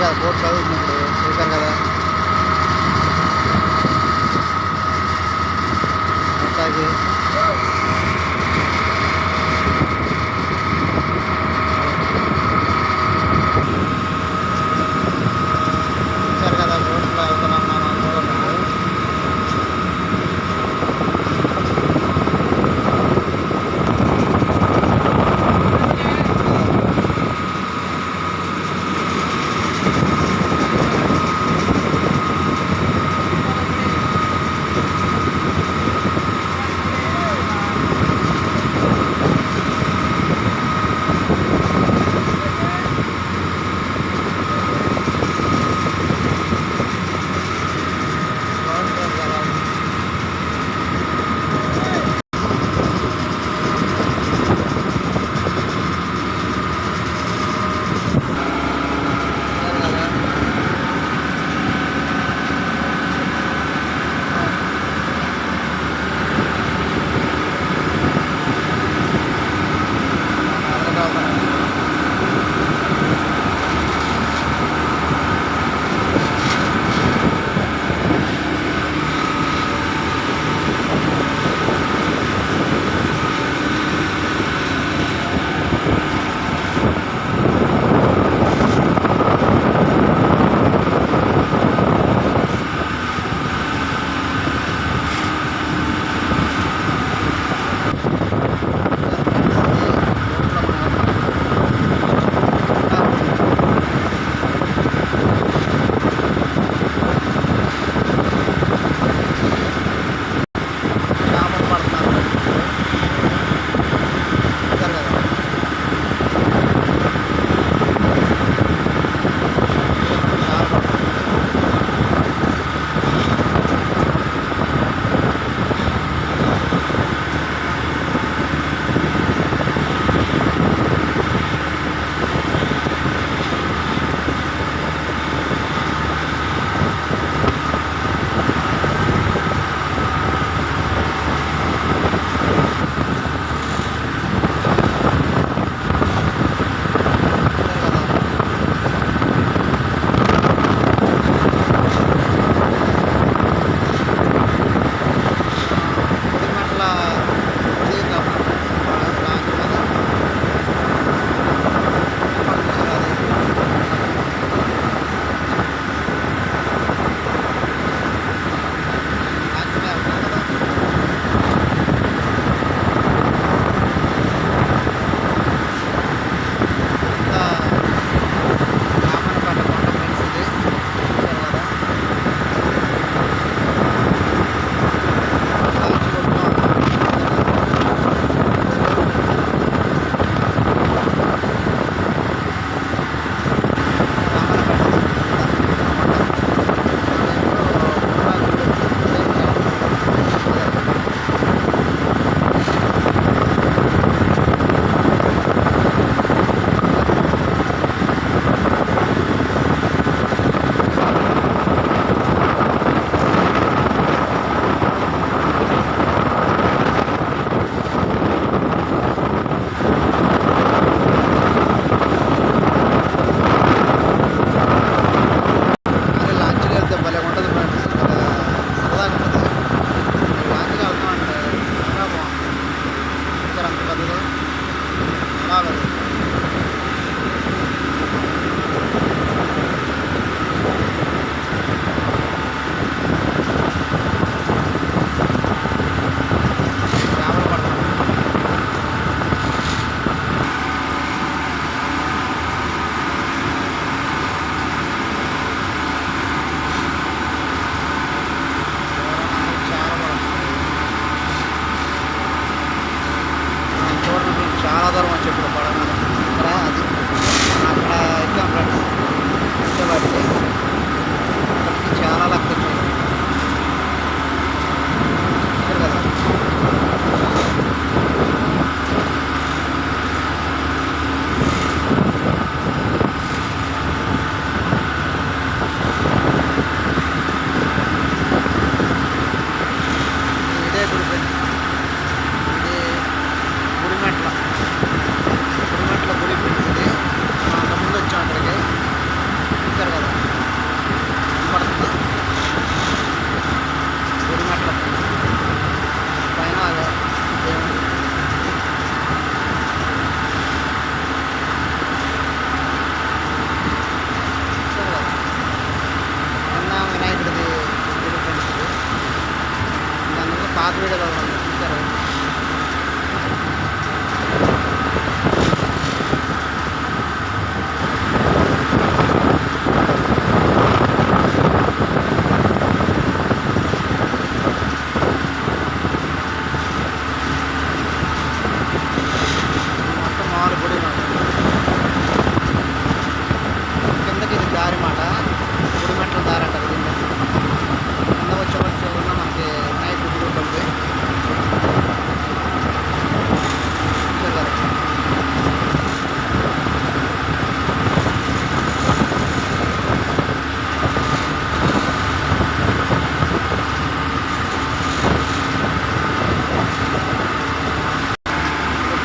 కదా బోట్ చదువుతున్నప్పుడు చూశారు కదా మొత్తానికి చూశారు కదా బోట్లో వెళ్తున్నాం మనం చూడండి.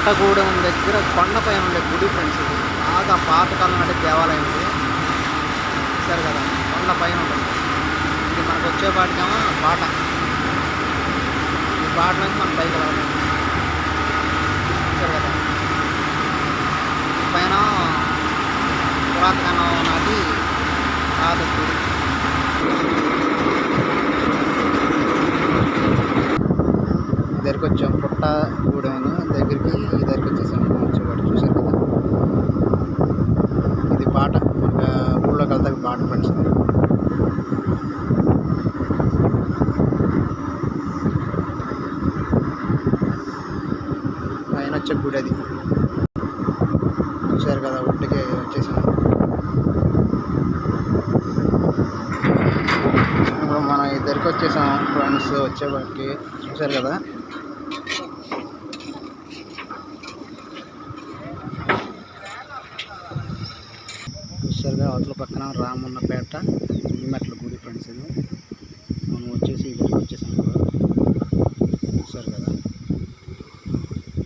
పుట్టగూడెం దగ్గర కొండపైన ఉండే గుడి ఫ్రెండ్స్. ఇది బాగా పాతకాలం నాటి దేవాలయం ఇది. చూసారు కదా, కొండపైన ఉంటుంది. ఇది మనకు వచ్చేపాటికేమో బాట. ఈ బాట నుంచి మనం పైకి వెళ్ళాలి. చూసారు కదా, పైన పురాతకాలం నాటి పాత గుడి. దగ్గరికి వచ్చాం, పుట్టగూడెం దగ్గరికి. ఈ దగ్గరికి వచ్చేసాం వచ్చేవాడు. చూసారు కదా, ఇది బాట. మనకు ఊళ్ళోకి వెళ్తాకి బాట ఫ్రెండ్స్. పైన వచ్చే గుడి అది. చూసారు కదా, ఒడ్డుకి వచ్చేసాం. ఇప్పుడు మనం ఇద్దరికి వచ్చేసాం ఫ్రెండ్స్ వచ్చేవాడికి. చూసారు కదా, చూసారుగా అవతల పక్కన రామన్నపేట గుడిమెట్ల గుడి ఫ్రెండ్స్. ఇది మనం వచ్చేసి ఇద్దరికి వచ్చేసాం కదా. చూసారు కదా,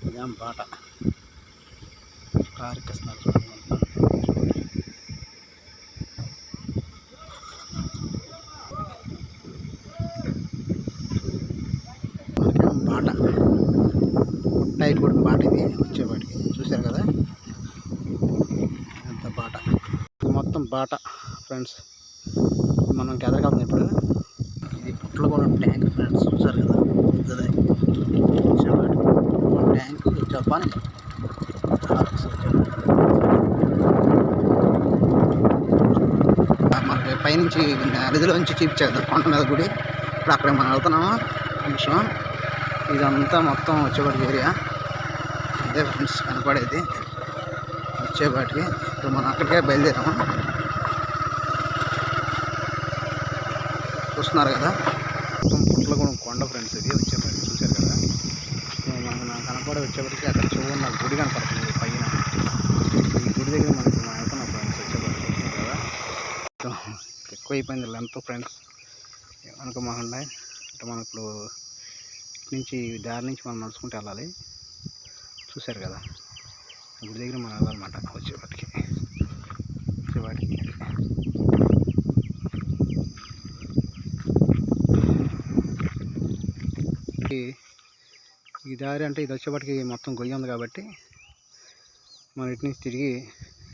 ఇదేం బాట. కారు ఎక్కిస్తున్నారు చూడండి. బాట టైట్ కూడా బాట ఇది వచ్చేవాడికి. చూసారు కదా, ఎంత బాట. ఇది మొత్తం బాట ఫ్రెండ్స్. మనం ఎదరగలుగుతాం ఇప్పుడు. ఇది పుట్టగూడెం ట్యాంక్ ఫ్రెండ్స్. చూసారు కదా, వచ్చేవాడికి ట్యాంక్ జపాన్. మనకి పైనుంచి నదిలోంచి చూపించేద్దాం కొండ మీద గుడి. ఇప్పుడు అక్కడ మనం వెళ్తున్నాము నిమిషం. ఇదంతా మొత్తం వచ్చేవాడికి ఏరియా అదే ఫ్రెండ్స్ కనపడేది వచ్చేవాటికి. ఇప్పుడు మనం అక్కడికే బయలుదేరాము. చూస్తున్నారు కదా, మొత్తం పుట్టగూడెం కొండ ఫ్రెండ్స్. ఇది వచ్చేవాడికి. చూసారు కదా, మనకు కనపడే వచ్చేవాడికి అక్కడ చెవు నాకు గుడి కనపడుతుంది పైన. ఈ గుడి దగ్గర మనం వెళ్తున్నాం ఫ్రెండ్స్ వచ్చేవాడికి. చూస్తున్నారు కదా, ఎక్కువ అయిపోయింది లెంత్ ఫ్రెండ్స్. అనుకోమాకుండా అంటే మనం ఇప్పుడు నుంచి దారి నుంచి మనం నడుచుకుంటూ వెళ్ళాలి. చూసారు కదా, గుడి దగ్గర మనం వెళ్ళాలన్నమాట వచ్చేవాటికి. ఈ దారి అంటే ఇది వచ్చేపాటికి మొత్తం గొయ్యి ఉంది కాబట్టి మనం ఇటు నుంచి తిరిగి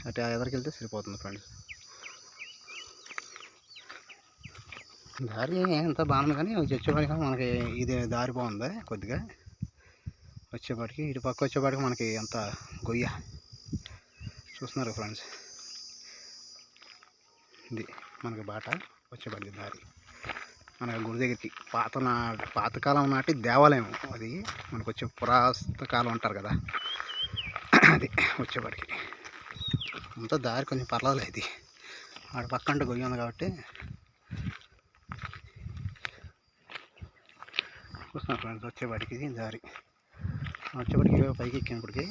అటు ఎదరికి వెళ్తే సరిపోతుంది ఫ్రెండ్స్. దారి ఎంత బాగుంది కానీ వచ్చేపాటికి మనకి ఇది దారి బాగుంది కొద్దిగా. వచ్చేపాటికి ఇటు పక్క వచ్చేపాటికి మనకి అంత గొయ్య. చూస్తున్నారు ఫ్రెండ్స్, ఇది మనకి బాట వచ్చేపాటికి దారి. మనకి గుడి దగ్గరికి పాతకాలం నాటి దేవాలయం అది. మనకు వచ్చే పురాతకాలం అంటారు కదా, అది వచ్చేపాటికి. అంతా దారి కొంచెం పర్వాలేదు. ఇది ఆడ పక్క అంటే గొయ్యి ఉంది కాబట్టి చూస్తున్నారు ఫ్రెండ్స్. వచ్చేపాటికి ఇది దారి. వచ్చేపాటికి పైకి ఎక్కినప్పటికి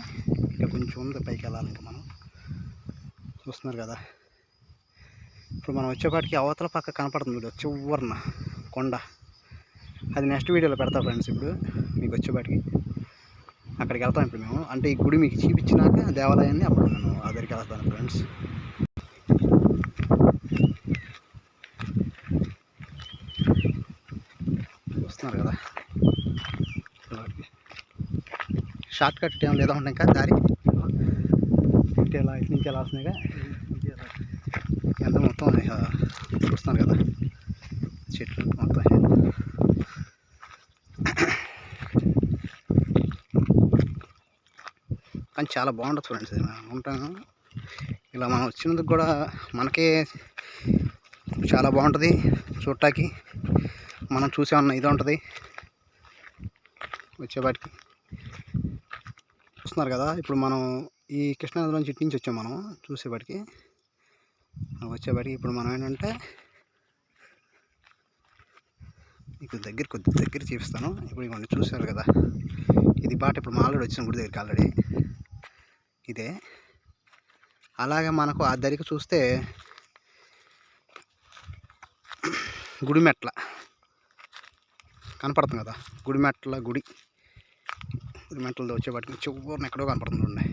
ఇంకా కొంచెం ఉంది పైకి వెళ్ళాలి ఇంకా మనం. చూస్తున్నారు కదా, ఇప్పుడు మనం వచ్చేపాటికి అవతల పక్క కనపడుతుంది చివరిన కొండ. అది నెక్స్ట్ వీడియోలో పెడతా ఫ్రెండ్స్. ఇప్పుడు మీకు వచ్చేపాటికి అక్కడికి వెళ్తాం ఇప్పుడు మేము. అంటే ఈ గుడి మీకు చూపించినాక దేవాలయాన్ని అప్పుడు నేను ఆ దగ్గరికి వెళ్తాను ఫ్రెండ్స్. చూస్తున్నారు కదా, షార్ట్ కట్ ఏం లేదా ఉంటాయి ఇంకా దారి ఇలా ఇటు నుంచి వెళ్ళాల్సిందిగా. ఎంత మొత్తం చూస్తున్నారు కదా, చెట్లు మొత్తం. కానీ చాలా బాగుంటుంది ఫ్రెండ్స్. ఉంటాను ఇలా మనం వచ్చినందుకు కూడా మనకే చాలా బాగుంటుంది చూడటానికి. మనం చూసేమన్నా ఇది ఉంటుంది వచ్చేపాటికి. చూస్తున్నారు కదా, ఇప్పుడు మనం ఈ కృష్ణానదిలోంచి ఇటు నుంచి వచ్చాం మనం చూసేపాటికి. వచ్చేపాటికి ఇప్పుడు మనం ఏంటంటే మీకు కొద్ది దగ్గర చూపిస్తాను. ఇప్పుడు ఇవన్నీ చూసారు కదా, ఇది బాట. ఇప్పుడు మా ఆల్రెడీ వచ్చిన గుడి దగ్గరికి ఆల్రెడీ ఇదే. అలాగే మనకు ఆ దరికి చూస్తే గుడిమెట్ల కనపడుతుంది కదా, గుడిమెట్ల గుడి పులిమెంటలతో వచ్చేపాటికి చివరిని ఎక్కడో కనపడుతుంది.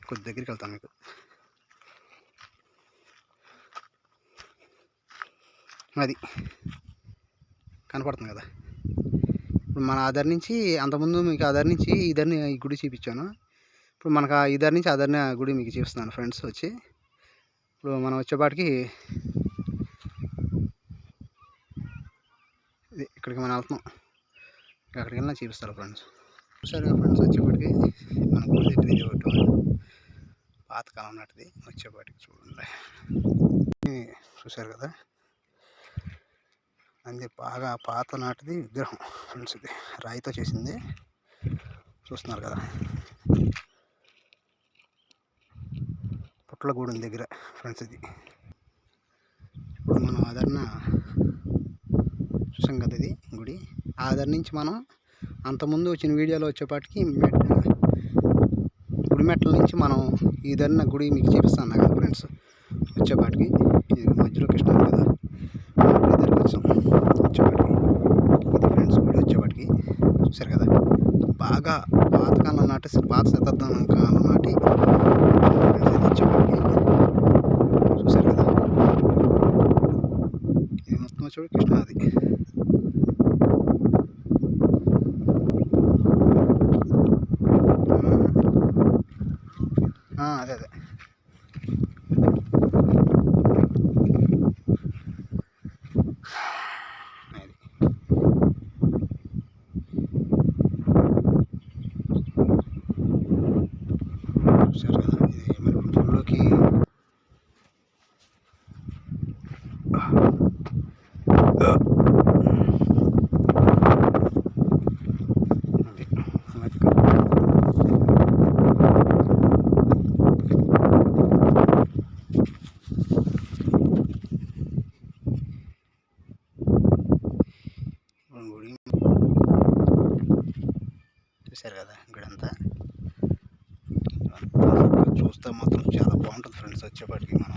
కొద్ది దగ్గరికి వెళ్తాను మీకు. అది కనపడుతుంది కదా. ఇప్పుడు మన ఆధార్ నుంచి అంతకుముందు మీకు ఆధార్ నుంచి ఇద్దరిని ఈ గుడి చూపించాను. ఇప్పుడు మనకు ఆ ఇద్దరి నుంచి ఆధార్ని గుడి మీకు చూపిస్తున్నాను ఫ్రెండ్స్. వచ్చి ఇప్పుడు మనం వచ్చేపాటికి ఇది ఇక్కడికి మనం వెళ్తున్నాం. అక్కడికి వెళ్ళినా చూపిస్తారు ఫ్రెండ్స్. చూసారుగా ఫ్రెండ్స్, వచ్చేపాటికి మన గుడి దగ్గర ఇది ఒకటి పాతకాలం నాటిది. వచ్చేపాటికి చూడండి, చూసారు కదా, అది బాగా పాత నాటిది విగ్రహం ఫ్రెండ్స్. ఇది రాయితో చేసింది, చూస్తున్నారు కదా. పుట్లగూడెం దగ్గర ఫ్రెండ్స్ ఇది. ఇప్పుడు మనం ఆదరణ చూసాం కదా, ఇది గుడి. ఆదరణ నుంచి మనం అంతకుముందు వచ్చిన వీడియోలో వచ్చేపాటికి గుడి మెట్ల నుంచి మనం ఈ ధరణ గుడి మీకు చూపిస్తాను కదా ఫ్రెండ్స్. వచ్చేపాటికి ఇది మధ్యలో కృష్ణ కదా, దగ్గరికి వచ్చాం. వచ్చేపాటికి ఇది ఫ్రెండ్స్ గుడి. వచ్చేపాటికి చూసారు కదా, బాగా పాతకాలం నాటి, పాత శతాబ్దం కాలం నాటి వచ్చేపాటికి చూసారు కదా. ఇది మొత్తం వచ్చేవాడు కృష్ణాది. అదే అదే చూసారు కదా. ఇది మరి గుళ్ళోకి గుడి చూసారు కదా. గుడి అంతా చూస్తే మాత్రం చాలా బాగుంటుంది ఫ్రెండ్స్. వచ్చేపాటికి మనం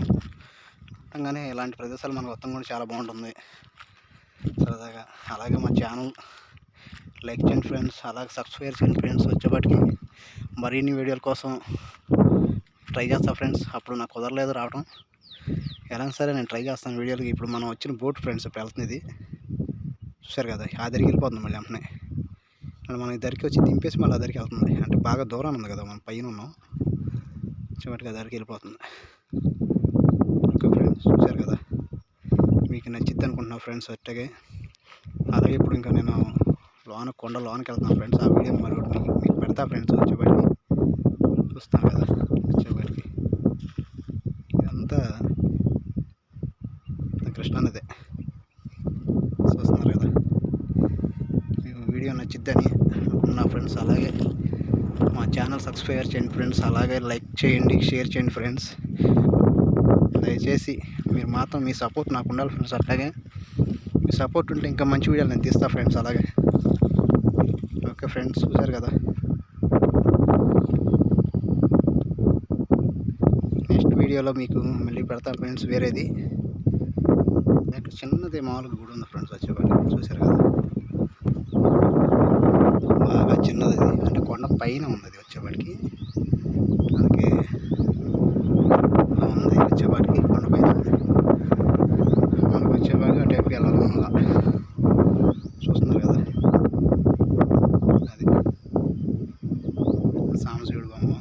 మొత్తంగానే ఇలాంటి ప్రదేశాలు మనకు మొత్తం కూడా చాలా బాగుంటుంది సరదాగా. అలాగే మా ఛానల్ లైక్ చేయండి ఫ్రెండ్స్, అలాగే సబ్స్క్రైబ్ చేయండి ఫ్రెండ్స్. వచ్చేపాటికి మరిన్ని వీడియోల కోసం ట్రై చేస్తా ఫ్రెండ్స్. అప్పుడు నాకు కుదరలేదు రావడం, ఎలా సరే నేను ట్రై చేస్తాను వీడియోలకి. ఇప్పుడు మనం వచ్చిన బోట్ ఫ్రెండ్స్ ఇప్పుడు వెళ్తుంది ఇది. చూసారు కదా, ఆ దగ్గరికి వెళ్ళిపోతుంది మళ్ళీ వెంటనే. మనం ఇద్దరికి వచ్చి దింపేసి మళ్ళీ అదరికి వెళ్తుంది. అంటే బాగా దూరం ఉంది కదా, మనం పైన ఉన్నాం. చివరికి అదరికి వెళ్ళిపోతుంది. ఓకే ఫ్రెండ్స్, చూసారు కదా, మీకు నచ్చిద్ది అనుకుంటున్నా ఫ్రెండ్స్. అట్టాగే అలాగే ఇప్పుడు ఇంకా నేను కొండ లోనకి వెళ్తున్నాను ఫ్రెండ్స్. ఆ వీడియో మరొకటి మీకు పెడతా ఫ్రెండ్స్. వచ్చేపాటికి చూస్తాను కదా. వచ్చేపాటికి ఇదంతా కృష్ణానదే, చూస్తున్నారు కదా. మీకు వీడియో నచ్చిద్దని అనుకున్నా ఫ్రెండ్స్. అలాగే మా ఛానల్ సబ్స్క్రైబ్ చేయండి ఫ్రెండ్స్. అలాగే లైక్ చేయండి, షేర్ చేయండి ఫ్రెండ్స్. దయచేసి మీరు మాత్రం మీ సపోర్ట్ నాకు ఉండాలి ఫ్రెండ్స్. అట్లాగే మీ సపోర్ట్ ఉంటే ఇంకా మంచి వీడియోలు నేను తీస్తా ఫ్రెండ్స్. అలాగే ఓకే ఫ్రెండ్స్, చూసారు కదా. నెక్స్ట్ వీడియోలో మీకు మళ్ళీ పెడతా ఫ్రెండ్స్ వేరేది. చిన్నది మామూలుగా గుడి ఉంది ఫ్రెండ్స్. వచ్చేవాడికి చూసారు కదా, బాగా చిన్నది. అంటే కొండ పైన ఉన్నది వచ్చేవాడికి. అందుకే ఉంది వచ్చేవాడికి కొండ పైన. మనకు వచ్చేవాడికి ఆ టైప్కి వెళ్ళాలన్నమాట. చూస్తున్నారు కదా, అది సాంబశివుడు బొమ్మ.